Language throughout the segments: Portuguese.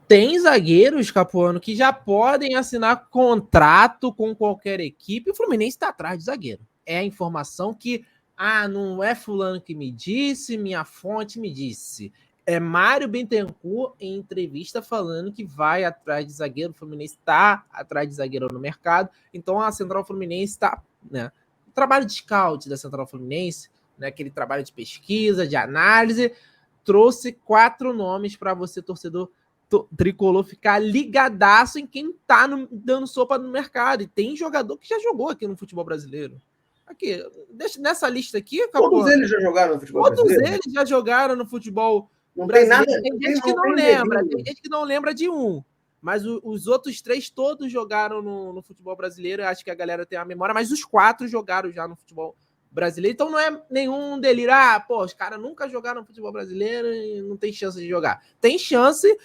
Tem zagueiros, Capuano, que já podem assinar contrato com qualquer equipe. O Fluminense está atrás de zagueiro. É a informação que, não é fulano que me disse, minha fonte me disse. É Mário Bittencourt em entrevista falando que vai atrás de zagueiro. O Fluminense está atrás de zagueiro no mercado. Então a Central Fluminense está, né? O trabalho de scout da Central Fluminense, né? Aquele trabalho de pesquisa, de análise, trouxe 4 nomes para você, torcedor tricolor, ficar ligadaço em quem tá dando sopa no mercado. E tem jogador que já jogou aqui no futebol brasileiro. Aqui, nessa lista aqui, todos eles já jogaram no futebol brasileiro? Todos eles já jogaram no futebol não brasileiro. Tem nada, tem gente que não lembra, tem gente que não lembra de um. Mas os outros 3 todos jogaram no futebol brasileiro. Eu acho que a galera tem a memória, mas os 4 jogaram já no futebol brasileiro. Então não é nenhum delírio. Os caras nunca jogaram no futebol brasileiro e não tem chance de jogar. Tem chance,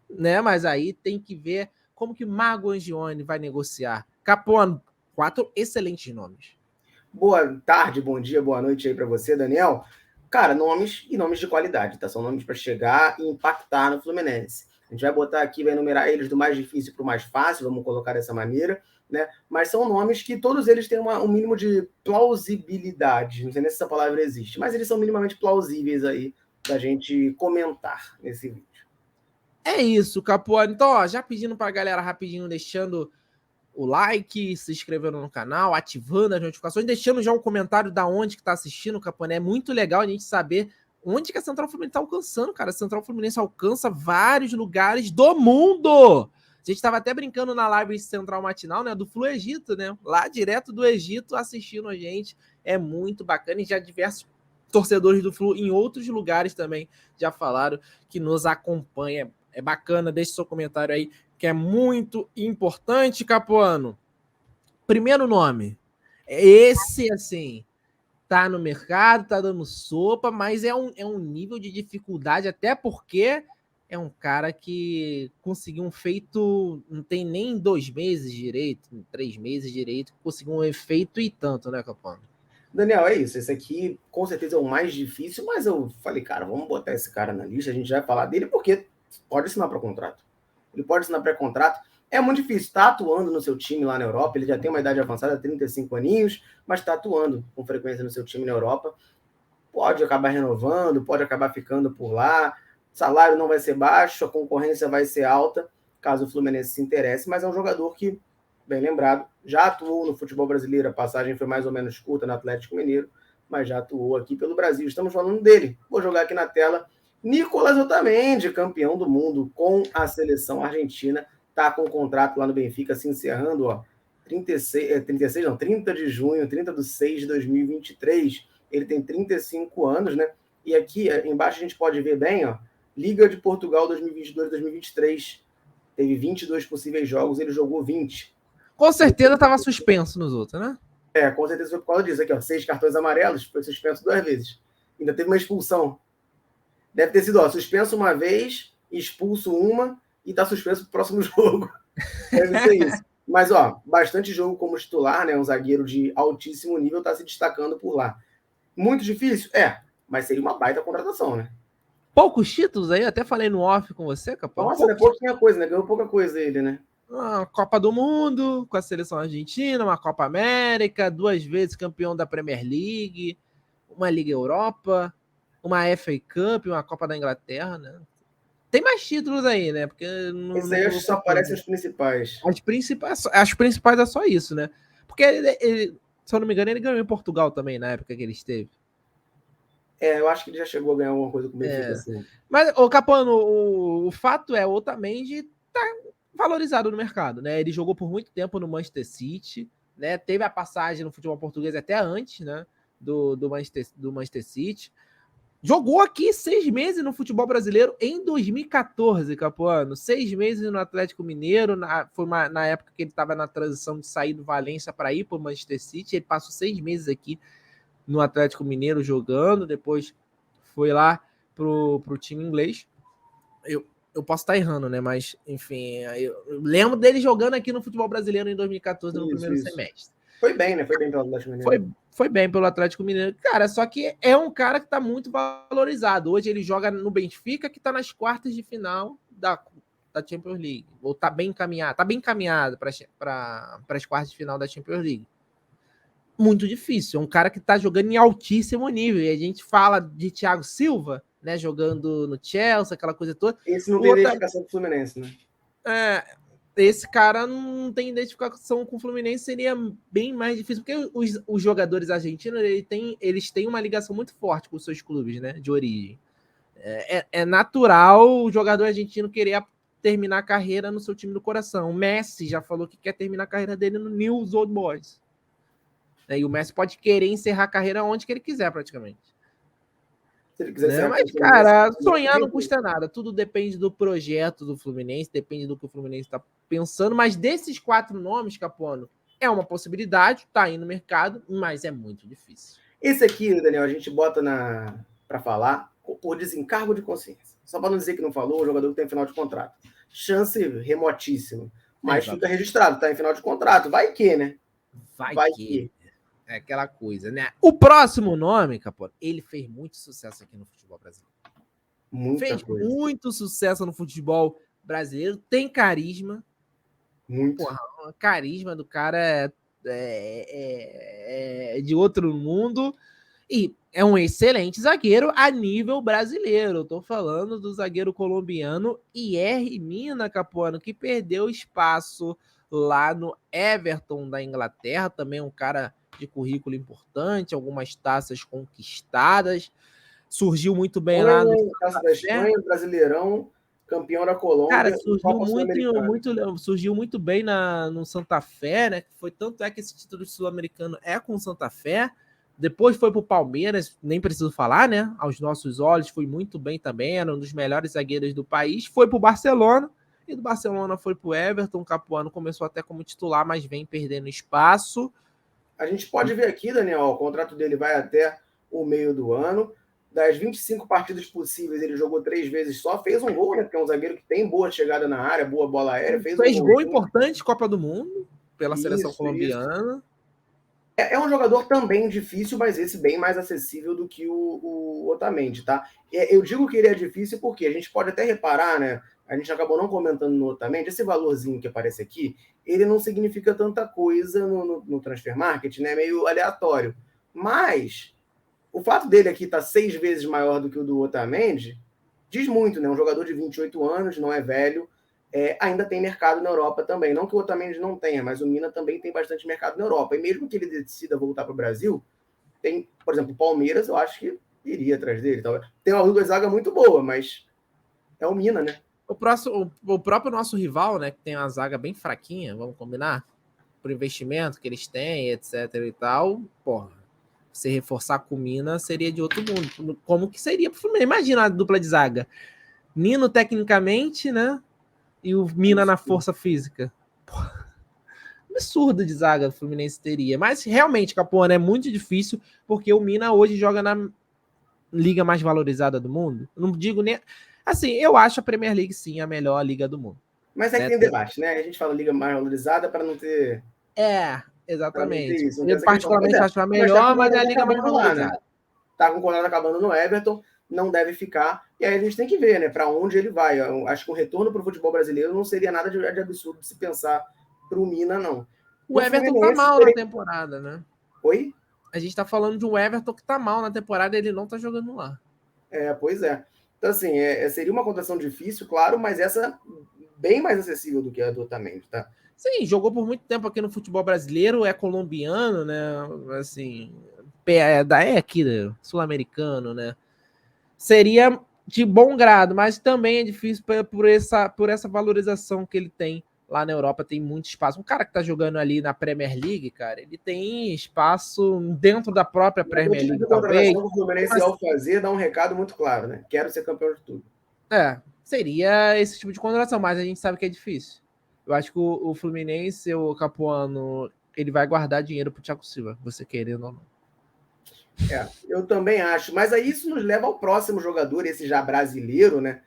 né? Mas aí tem que ver como que Mago Angione vai negociar. Capone, 4 excelentes nomes. Boa tarde, bom dia, boa noite aí para você, Daniel. Cara, nomes de qualidade, tá? São nomes para chegar e impactar no Fluminense. A gente vai botar aqui, vai enumerar eles do mais difícil para o mais fácil, vamos colocar dessa maneira, né? Mas são nomes que todos eles têm um mínimo de plausibilidade. Não sei nem se essa palavra existe, mas eles são minimamente plausíveis aí da gente comentar nesse vídeo. É isso, Capuano. Então, já pedindo para a galera rapidinho, deixando o like, se inscrevendo no canal, ativando as notificações, deixando já um comentário da onde que tá assistindo, Capuano. É muito legal a gente saber onde que a Central Fluminense tá alcançando, cara. A Central Fluminense alcança vários lugares do mundo. A gente tava até brincando na live Central Matinal, né, do Flu Egito, né? Lá direto do Egito assistindo a gente. É muito bacana e já diversos torcedores do Flu em outros lugares também já falaram que nos acompanha. É bacana, deixe seu comentário aí, que é muito importante, Capuano. Primeiro nome. Esse, assim, tá no mercado, tá dando sopa, mas é um nível de dificuldade, até porque é um cara que conseguiu um feito, não tem nem 2 meses direito, 3 meses direito, conseguiu um efeito e tanto, né, Capuano? Daniel, é isso. Esse aqui com certeza é o mais difícil, mas eu falei, cara, vamos botar esse cara na lista, a gente vai falar dele, porque pode assinar pré-contrato. Ele pode assinar pré-contrato. É muito difícil, está atuando no seu time lá na Europa, ele já tem uma idade avançada, 35 aninhos, mas está atuando com frequência no seu time na Europa. Pode acabar renovando, pode acabar ficando por lá, o salário não vai ser baixo, a concorrência vai ser alta, caso o Fluminense se interesse, mas é um jogador que, bem lembrado, já atuou no futebol brasileiro, a passagem foi mais ou menos curta no Atlético Mineiro, mas já atuou aqui pelo Brasil. Estamos falando dele. Vou jogar aqui na tela. Nicolás Otamendi, campeão do mundo com a seleção argentina, está com o contrato lá no Benfica se encerrando, 30 de junho, 30/6 de 2023. Ele tem 35 anos, né? E aqui embaixo a gente pode ver bem, Liga de Portugal 2022-2023. Teve 22 possíveis jogos, ele jogou 20. Com certeza estava suspenso nos outros, né? Com certeza foi por causa disso. Aqui, 6 cartões amarelos, foi suspenso 2 vezes. Ainda teve uma expulsão. Deve ter sido, suspenso uma vez, expulso uma e está suspenso pro próximo jogo. Deve ser isso. Mas, bastante jogo como titular, né? Um zagueiro de altíssimo nível está se destacando por lá. Muito difícil? Mas seria uma baita contratação, né? Poucos títulos aí, até falei no off com você, Capão. Nossa, né? Pouquinha coisa, né? Ganhou pouca coisa ele, né? Uma Copa do Mundo com a seleção argentina, uma Copa América, 2 vezes campeão da Premier League, uma Liga Europa, uma FA Cup, uma Copa da Inglaterra, né? Tem mais títulos aí, né? Porque Esse aí só aparecem os principais. As principais é só isso, né? Porque ele, se eu não me engano, ele ganhou em Portugal também, na época que ele esteve. Eu acho que ele já chegou a ganhar alguma coisa com o Benfica, assim. Mas, Capano, o fato é, o Otamendi tá valorizado no mercado, né? Ele jogou por muito tempo no Manchester City, né? Teve a passagem no futebol português até antes, né? Do Manchester City. Jogou aqui 6 meses no futebol brasileiro em 2014, Capuano. 6 meses no Atlético Mineiro. Foi na época que ele estava na transição de sair do Valência para ir para o Manchester City. Ele passou 6 meses aqui no Atlético Mineiro jogando. Depois foi lá pro time inglês. Eu posso estar errando, né? Mas, enfim, eu lembro dele jogando aqui no futebol brasileiro em 2014, no primeiro semestre. Foi bem, né? Foi bem pelo Atlético Mineiro. Foi bem pelo Atlético Mineiro. Cara, só que é um cara que tá muito valorizado. Hoje ele joga no Benfica, que tá nas quartas de final da Champions League, ou tá bem encaminhado para as quartas de final da Champions League. Muito difícil, é um cara que tá jogando em altíssimo nível, e a gente fala de Thiago Silva, né, jogando no Chelsea, aquela coisa toda. Esse não O tem outro, identificação do Fluminense, né? esse cara não tem identificação com o Fluminense, seria bem mais difícil, porque os jogadores argentinos eles têm uma ligação muito forte com os seus clubes, né, de origem. É natural o jogador argentino querer terminar a carreira no seu time do coração. O Messi já falou que quer terminar a carreira dele no Newell's Old Boys. E o Messi pode querer encerrar a carreira onde que ele quiser, praticamente. Se ele quiser Né? ser Mas, cara, sonhar não custa nada. Tudo depende do projeto do Fluminense, depende do que o Fluminense está pensando. Mas desses 4 nomes, Capuano, é uma possibilidade, tá aí no mercado, mas é muito difícil. Esse aqui, Daniel, a gente bota para falar por desencargo de consciência. Só para não dizer que não falou, o jogador que tem final de contrato. Chance remotíssima. Mas fica registrado, tá em final de contrato. Vai que, né? Vai que. É aquela coisa, né? O próximo nome, Capuano, ele fez muito sucesso aqui no futebol brasileiro. Muito sucesso no futebol brasileiro. Tem carisma. Muito. Porra, o carisma do cara é de outro mundo. E é um excelente zagueiro a nível brasileiro. Eu tô falando do zagueiro colombiano Yerry Mina, Capuano, que perdeu espaço lá no Everton da Inglaterra. Também um cara de currículo importante, algumas taças conquistadas. Surgiu muito bem lá no Taça da Espanha, Brasileirão, campeão da Colômbia. Cara, surgiu muito bem no Santa Fé, né? Foi tanto é que esse título sul-americano é com o Santa Fé. Depois foi para o Palmeiras, nem preciso falar, né? Aos nossos olhos, foi muito bem também, era um dos melhores zagueiros do país. Foi para o Barcelona, e do Barcelona foi para o Everton. O Capuano começou até como titular, mas vem perdendo espaço. A gente pode ver aqui, Daniel, o contrato dele vai até o meio do ano. Das 25 partidas possíveis, ele jogou 3 vezes só, fez um gol, né? Porque é um zagueiro que tem boa chegada na área, boa bola aérea. Fez um gol importante, Copa do Mundo, pela seleção colombiana. Isso. É um jogador também difícil, mas esse bem mais acessível do que o Otamendi, tá? Eu digo que ele é difícil porque a gente pode até reparar, né? A gente acabou não comentando no Otamendi, esse valorzinho que aparece aqui, ele não significa tanta coisa no Transfer Market, né? Meio aleatório. Mas o fato dele aqui estar 6 vezes maior do que o do Otamendi diz muito, né? Um jogador de 28 anos, não é velho, ainda tem mercado na Europa também. Não que o Otamendi não tenha, mas o Mina também tem bastante mercado na Europa. E mesmo que ele decida voltar para o Brasil, tem, por exemplo, o Palmeiras, eu acho que iria atrás dele. Tem uma dupla zaga muito boa, mas é o Mina, né? O próprio nosso rival, né, que tem uma zaga bem fraquinha, vamos combinar? Por investimento que eles têm, etc e tal, porra, se reforçar com o Mina seria de outro mundo. Como que seria pro Fluminense? Imagina a dupla de zaga. Nino tecnicamente, né? E o Mina na força física. Porra, absurdo de zaga o Fluminense teria. Mas realmente, Capuano, é muito difícil, porque o Mina hoje joga na liga mais valorizada do mundo. Não digo nem... Assim, eu acho a Premier League, sim, a melhor liga do mundo. Mas é que tem debate, né? A gente fala liga mais valorizada para não ter... Exatamente. Isso, eu particularmente acho a melhor, mas é a liga mais valorizada. Né? Tá com o contrato acabando no Everton, não deve ficar. E aí a gente tem que ver, né, para onde ele vai. Eu acho que o retorno para o futebol brasileiro não seria nada de absurdo de se pensar para o Mina, não. O Everton tá mal na temporada, né? Oi? A gente tá falando de um Everton que tá mal na temporada e ele não tá jogando lá. Pois é. Então, assim, seria uma contratação difícil, claro, mas essa bem mais acessível do que a do Otamendi, tá? Sim, jogou por muito tempo aqui no futebol brasileiro, é colombiano, né? Assim, é aqui, né? Sul-americano, né? Seria de bom grado, mas também é difícil por essa valorização que ele tem lá na Europa, tem muito espaço. Um cara que tá jogando ali na Premier League, cara, ele tem espaço dentro da própria Premier League, talvez. O Fluminense, ao fazer, dá um recado muito claro, né? Quero ser campeão de tudo. Seria esse tipo de contratação, mas a gente sabe que é difícil. Eu acho que o Fluminense, o Capuano, ele vai guardar dinheiro pro Thiago Silva, você querendo ou não. Eu também acho. Mas aí isso nos leva ao próximo jogador, esse já brasileiro, né?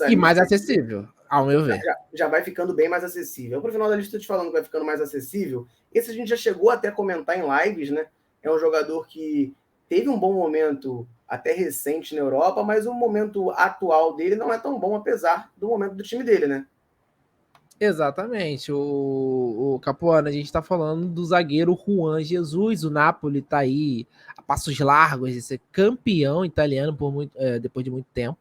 E mais acessível, ao meu ver. Já vai ficando bem mais acessível. Para o final da lista, te falando que vai ficando mais acessível. Esse a gente já chegou até a comentar em lives, né? É um jogador que teve um bom momento até recente na Europa, mas o momento atual dele não é tão bom, apesar do momento do time dele, né? Exatamente. O Capuano, a gente tá falando do zagueiro Juan Jesus. O Napoli tá aí a passos largos de ser campeão italiano depois de muito tempo.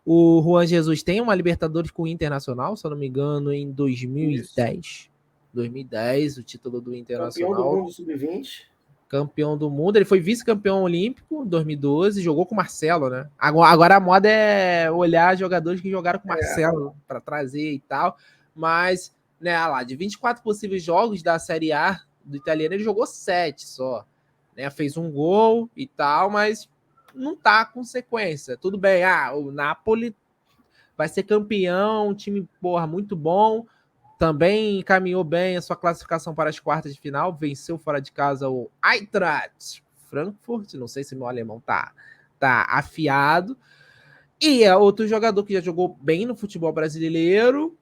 O Juan Jesus tem uma Libertadores com o Internacional, se eu não me engano, em Isso. 2010. 2010, o título do Campeão do Internacional. mundo sub-20. Campeão do mundo. Ele foi vice-campeão olímpico em 2012, jogou com o Marcelo, né? Agora a moda é olhar jogadores que jogaram com o É, Marcelo para trazer e tal. Mas, né, lá, de 24 possíveis jogos da Série A do italiano, ele jogou 7 só. Né? Fez um gol e tal, mas não tá com sequência. Tudo bem, o Napoli vai ser campeão, um time, porra, muito bom. Também encaminhou bem a sua classificação para as quartas de final, venceu fora de casa o Eintracht Frankfurt, não sei se meu alemão tá afiado. E é outro jogador que já jogou bem no futebol brasileiro,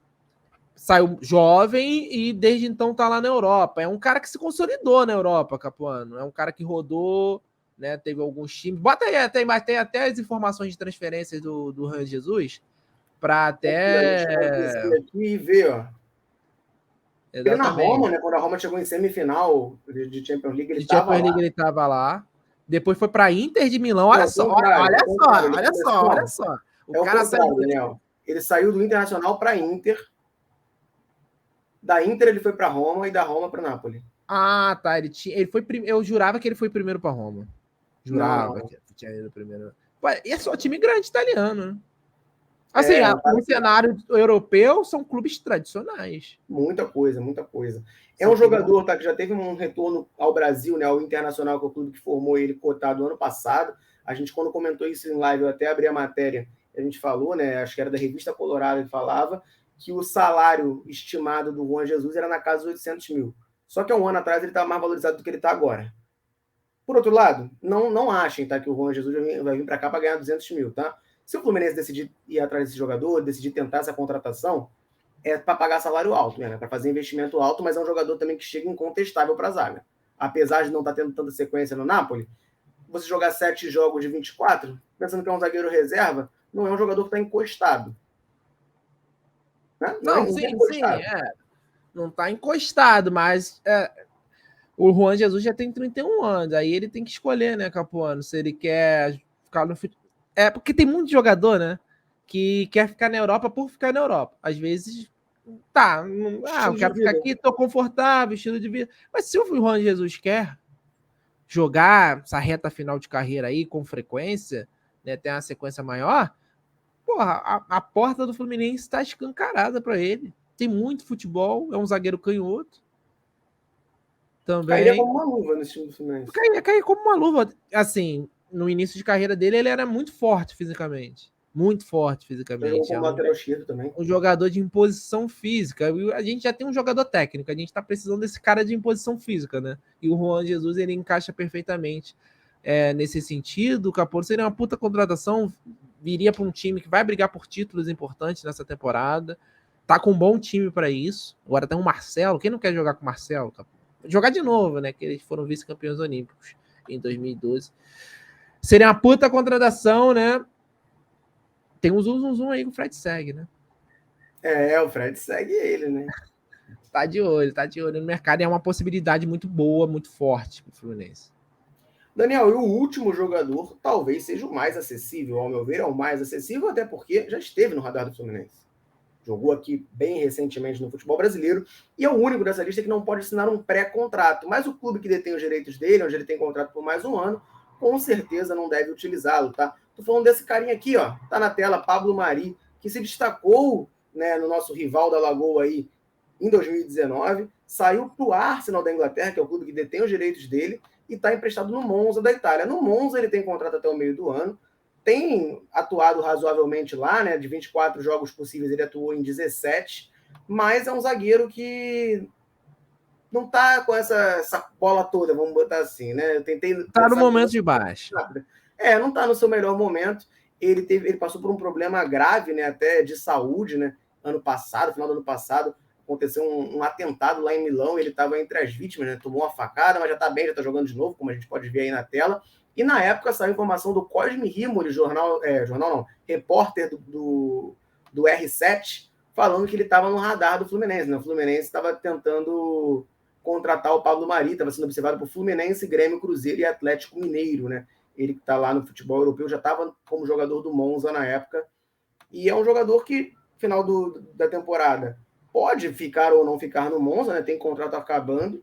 saiu jovem e desde então tá lá na Europa. É um cara que se consolidou na Europa, Capuano. É um cara que rodou, né? Teve alguns times. Bota aí, tem até as informações de transferências do Juan Jesus para aqui, ó, deixa eu até. descer aqui e ver, ó. Ele na Roma, Exatamente. né? Quando a Roma chegou em semifinal de Champions League, ele De estava Champions lá. League ele estava lá. Depois foi para Inter de Milão. Não, Olha o só, contrário, olha o contrário. só, Ele olha começou, só, olha não, só. O é o cara saiu contrário, do. Daniel. Ele saiu do Internacional para Inter, da Inter ele foi para Roma e da Roma para Nápoles. Ah, tá. Ele foi Eu jurava que ele foi primeiro para Roma. Não, Jurava não. que tinha ido primeiro. Pô, e é só time grande italiano, né? Assim, É, um cara no que cenário europeu são clubes tradicionais. muita coisa, muita coisa. É São um clubes. jogador, tá, que já teve um retorno ao Brasil, né, ao Internacional, que é o clube que formou ele, cotado ano passado. A gente, quando comentou isso em live, eu até abri a matéria, a gente falou, né, acho que era da Revista Colorado, que falava que o salário estimado do Juan Jesus era na casa dos 800 mil. Só que há um ano atrás ele estava mais valorizado do que ele está agora. Por outro lado, não achem, tá, que o Juan Jesus vai vir para cá para ganhar 200 mil, tá? Se o Fluminense decidir ir atrás desse jogador, decidir tentar essa contratação, é para pagar salário alto, né? Para fazer investimento alto, mas é um jogador também que chega incontestável para a zaga. Apesar de não estar tendo tanta sequência no Napoli, você jogar 7 jogos de 24, pensando que é um zagueiro reserva, não é um jogador que está encostado. Né? Não, Não é sim, encostado. não tá encostado, mas o Juan Jesus já tem 31 anos, aí ele tem que escolher, né, Capuano, se ele quer ficar no futebol. É, porque tem muito jogador, né, que quer ficar na Europa por ficar na Europa. Às vezes, eu Estilo de quero ficar vida. aqui, tô confortável, estilo de vida. Mas se o Juan Jesus quer jogar essa reta final de carreira aí com frequência, né, ter uma sequência maior, porra, a porta do Fluminense está escancarada para ele. Tem muito futebol, é um zagueiro canhoto Cairia também. como uma luva nesse time do Fluminense. Cair como uma luva. Assim, no início de carreira dele, ele era muito forte fisicamente. Muito forte Já jogou fisicamente. É como lateral esquerdo também. um jogador de imposição física. A gente já tem um jogador técnico, a gente tá precisando desse cara de imposição física, né? E o Juan Jesus, ele encaixa perfeitamente nesse sentido. O Capô seria uma puta contratação, viria para um time que vai brigar por títulos importantes nessa temporada. Tá com um bom time para isso. Agora tem o Marcelo. Quem não quer jogar com o Marcelo, Capô? Jogar de novo, né? Que eles foram vice-campeões olímpicos em 2012. Seria uma puta contratação, né? Tem um zoom aí que o Fred segue, né? O Fred segue ele, né? Tá de olho no mercado. E é uma possibilidade muito boa, muito forte pro Fluminense. Daniel, e o último jogador talvez seja o mais acessível, ao meu ver, é o mais acessível, até porque já esteve no radar do Fluminense. Jogou aqui bem recentemente no futebol brasileiro e é o único dessa lista que não pode assinar um pré-contrato. Mas o clube que detém os direitos dele, onde ele tem contrato por mais um ano, com certeza não deve utilizá-lo, tá? Tô falando desse carinha aqui, ó, tá na tela, Pablo Mari, que se destacou, né, no nosso rival da Lagoa aí em 2019, saiu para o Arsenal da Inglaterra, que é o clube que detém os direitos dele, e está emprestado no Monza da Itália. No Monza ele tem contrato até o meio do ano, tem atuado razoavelmente lá, né? De 24 jogos possíveis, ele atuou em 17, mas é um zagueiro que não tá com essa bola toda, vamos botar assim, né? Eu tentei Tá no pensar momento de baixa. rápida. Não tá no seu melhor momento. Ele passou por um problema grave, né? Até de saúde, né? Ano passado, final do ano passado, aconteceu um atentado lá em Milão. Ele estava entre as vítimas, né? Tomou uma facada, mas já tá bem, já tá jogando de novo, como a gente pode ver aí na tela. E na época saiu informação do Cosme Rimoli, repórter do R7, falando que ele estava no radar do Fluminense, né? O Fluminense estava tentando contratar o Pablo Mari, estava sendo observado por Fluminense, Grêmio, Cruzeiro e Atlético Mineiro, né? Ele que está lá no futebol europeu, já estava como jogador do Monza na época, e é um jogador que, no final da temporada, pode ficar ou não ficar no Monza, né? Tem contrato acabando,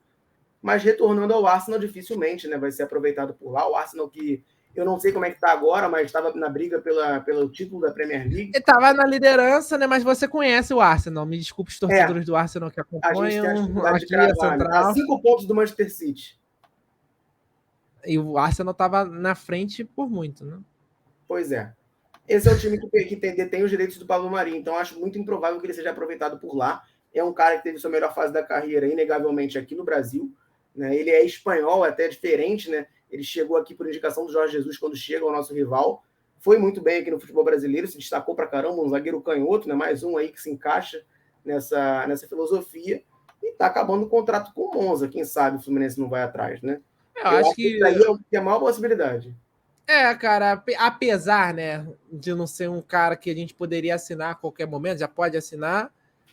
mas retornando ao Arsenal dificilmente, né? Vai ser aproveitado por lá. O Arsenal que eu não sei como é que está agora, mas estava na briga pelo título da Premier League. Ele estava na liderança, né? Mas você conhece o Arsenal. Me desculpe os torcedores do Arsenal que A gente tem a acompanham dificuldade de aqui a cravar. central. Tá 5 pontos do Manchester City. E o Arsenal estava na frente por muito, né? Pois é. Esse é o time que detém os direitos do Pablo Mari, então acho muito improvável que ele seja aproveitado por lá. É um cara que teve sua melhor fase da carreira, inegavelmente, aqui no Brasil. Né? Ele é espanhol, é até diferente, né? Ele chegou aqui por indicação do Jorge Jesus quando chega ao nosso rival. Foi muito bem aqui no futebol brasileiro, se destacou pra caramba, um zagueiro canhoto, né? Mais um aí que se encaixa nessa filosofia. E tá acabando o contrato com o Monza. Quem sabe o Fluminense não vai atrás, né? Eu acho que isso aí é a maior possibilidade. cara, apesar, né, de não ser um cara que a gente poderia assinar a qualquer momento, já pode assinar,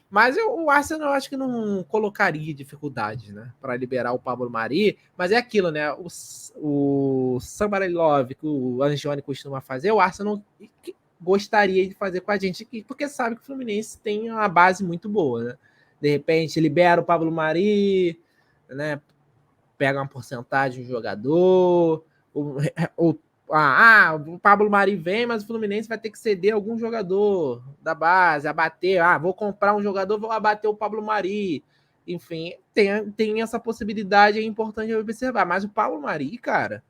mas o Arsenal eu acho que não colocaria dificuldade, né, para liberar o Pablo Mari, mas é aquilo, né, o Somebody Love que o Angione costuma fazer, o Arsenal gostaria de fazer com a gente aqui, porque sabe que o Fluminense tem uma base muito boa, né, de repente libera o Pablo Mari, né, pega uma porcentagem do jogador, o Pablo Mari vem, mas o Fluminense vai ter que ceder algum jogador da base, abater, vou comprar um jogador, vou abater o Pablo Mari. Enfim, tem essa possibilidade, é importante observar. Mas o Pablo Mari, cara,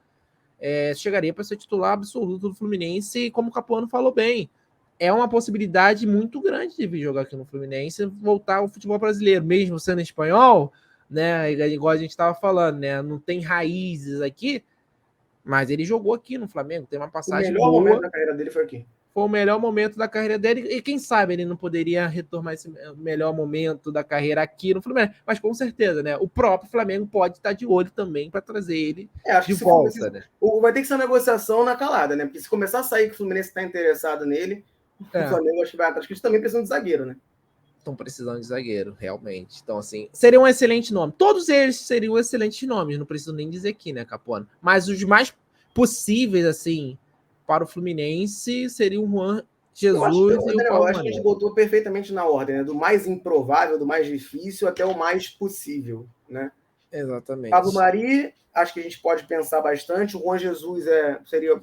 chegaria para ser titular absoluto do Fluminense, como o Capuano falou bem. É uma possibilidade muito grande de vir jogar aqui no Fluminense e voltar ao futebol brasileiro, mesmo sendo espanhol, né? Igual a gente estava falando, né? Não tem raízes aqui, mas ele jogou aqui no Flamengo, tem uma passagem boa. O melhor momento da carreira dele foi aqui. Foi o melhor momento da carreira dele, e quem sabe ele não poderia retomar esse melhor momento da carreira aqui no Flamengo, mas com certeza, né? O próprio Flamengo pode estar de olho também para trazer ele de volta, né? Vai ter que ser uma negociação na calada, né? Porque se começar a sair que o Fluminense está interessado nele, o Flamengo acho que vai atrás, porque eles também precisam de zagueiro, né? Estão precisando de zagueiro, realmente. Então, assim, seria um excelente nome. Todos eles seriam excelentes nomes, não preciso nem dizer aqui, né, Capone? Mas os mais possíveis, assim, para o Fluminense seriam o Juan Jesus e o Paulo Acho que a gente botou perfeitamente na ordem, né? Do mais improvável, do mais difícil até o mais possível, né? Exatamente. Pablo Mari, acho que a gente pode pensar bastante. O Juan Jesus seria...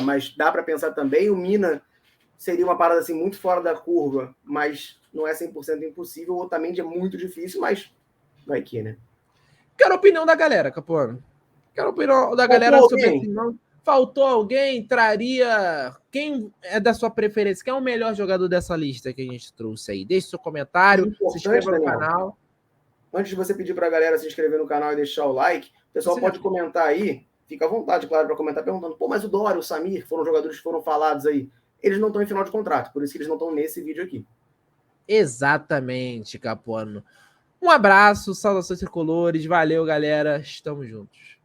mas dá para pensar também. O Mina seria uma parada assim muito fora da curva, mas não é 100% impossível. O Otamendi é muito difícil, mas vai que, né? Quero a opinião da galera, Capuano. Quero a opinião da galera sobre esse nome. Faltou alguém? Traria... Quem é da sua preferência? Quem é o melhor jogador dessa lista que a gente trouxe aí? Deixe seu comentário, se inscreva no canal. Antes de você pedir para a galera se inscrever no canal e deixar o like, o pessoal pode comentar aí. Fica à vontade, claro, para comentar, perguntando: pô, mas o Dória, o Samir, foram jogadores que foram falados aí. Eles não estão em final de contrato, por isso que eles não estão nesse vídeo aqui. Exatamente, Capuano. Um abraço, saudações tricolores, valeu, galera, estamos juntos.